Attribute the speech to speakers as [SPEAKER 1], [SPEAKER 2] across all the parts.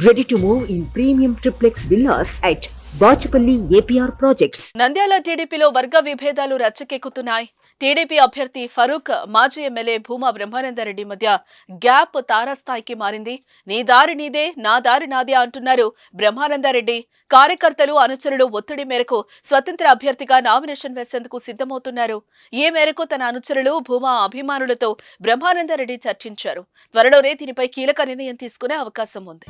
[SPEAKER 1] Ready to move in premium triplex villas at Bachapalli APR Projects.
[SPEAKER 2] Nandyal టీడీపీలో వర్గ విభేదాలు రచ్చకెక్కుతున్నాయి. TDP అభ్యర్థి ఫరూక్, మాజీ ఎమ్మెల్యే భూమా బ్రహ్మానందరెడ్డి మధ్య గ్యాప్ తారాస్థాయికి మారింది. నీ దారి నీదే, నా దారి నాదే అంటున్నారు బ్రహ్మానందరెడ్డి. కార్యకర్తలు, అనుచరులు ఒత్తిడి మేరకు స్వతంత్ర అభ్యర్థిగా నామినేషన్ వేసేందుకు సిద్ధమవుతున్నారు. ఈ మేరకు తన అనుచరులు, భూమా అభిమానులతో బ్రహ్మానందరెడ్డి చర్చించారు. త్వరలోనే దీనిపై కీలక నిర్ణయం తీసుకునే అవకాశం ఉంది.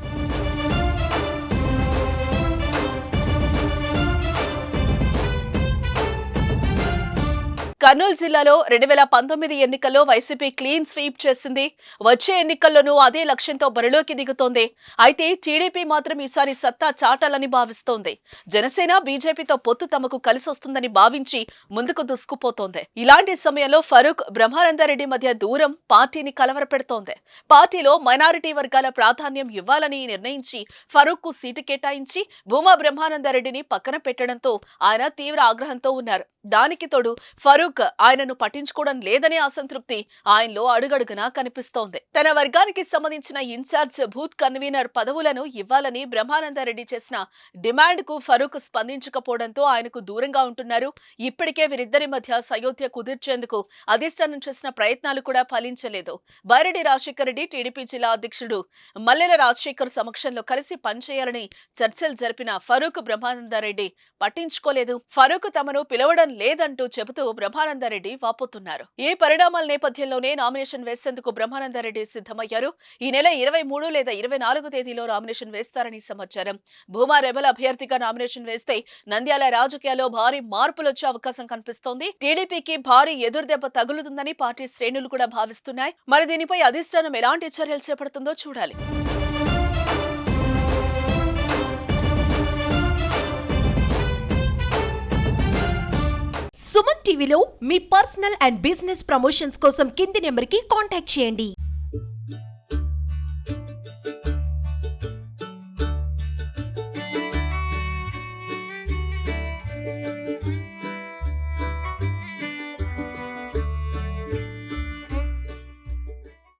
[SPEAKER 2] కర్నూలు జిల్లాలో 2019 ఎన్నికల్లో వైసీపీ క్లీన్ స్వీప్ చేసింది. వచ్చే ఎన్నికల్లోనూ అదే లక్ష్యంతో బరిలోకి దిగుతోంది. అయితే టీడీపీ మాత్రం ఈసారి సత్తా చాటాలని భావిస్తోంది. జనసేన, బీజేపీతో పొత్తు తమకు కలిసొస్తుందని భావించి ముందుకు దూసుకుపోతోంది. ఇలాంటి సమయంలో ఫరూక్, బ్రహ్మానందరెడ్డి మధ్య దూరం పార్టీని కలవరపెడుతోంది. పార్టీలో మైనారిటీ వర్గాల ప్రాధాన్యం ఇవ్వాలని నిర్ణయించి ఫరూక్ కు సీటు కేటాయించి భూమా బ్రహ్మానందరెడ్డిని పక్కన పెట్టడంతో ఆయన తీవ్ర ఆగ్రహంతో ఉన్నారు. దానికి తోడు ఫరూక్ ఆయనను పట్టించుకోవడం లేదనే అసంతృప్తి ఆయనలో అడుగడుగునా కనిపిస్తోంది. తన వర్గానికి సంబంధించిన ఇన్ఛార్జ్, బూత్ కన్వీనర్ పదవులను ఇవ్వాలని బ్రహ్మానందరెడ్డి చేసిన డిమాండ్ కు ఫరూక్ స్పందించకపోవడంతో ఆయనకు దూరంగా ఉంటున్నారు. ఇప్పటికే వీరిద్దరి మధ్య సయోధ్య కుదిర్చేందుకు అధిష్టానం చేసిన ప్రయత్నాలు కూడా ఫలించలేదు. బైరెడ్డి రాజశేఖర్ రెడ్డి, టీడీపీ జిల్లా అధ్యక్షుడు మల్లెల రాజశేఖర్ సమక్షంలో కలిసి పనిచేయాలని చర్చలు జరిపిన ఫరూక్, బ్రహ్మానందరెడ్డి పట్టించుకోలేదు. ఫరూక్ తమను పిలవడం లేదంటూ చెబుతూ బ్రహ్మానందరెడ్డి వాపోతున్నారు. ఈ పరిణామాల నేపథ్యంలోనే నామినేషన్ వేసేందుకు బ్రహ్మానందరెడ్డి సిద్ధమయ్యారు. ఈ నెల 23 లేదా 24 తేదీలో నామినేషన్ వేస్తారని సమాచారం. భూమా రెబల్ అభ్యర్థిగా నామినేషన్ వేస్తే నంద్యాల రాజకీయాల్లో భారీ మార్పులు వచ్చే అవకాశం కనిపిస్తోంది. టీడీపీకి భారీ ఎదురుదెబ్బ తగులుతుందని పార్టీ శ్రేణులు కూడా భావిస్తున్నాయి. మరి దీనిపై అధిష్టానం ఎలాంటి చర్యలు చేపడుతుందో చూడాలి.
[SPEAKER 3] సుమన్ టీవీలో మీ పర్సనల్ అండ్ బిజినెస్ ప్రమోషన్స్ కోసం కింది నెంబర్కి కాంటాక్ట్ చేయండి.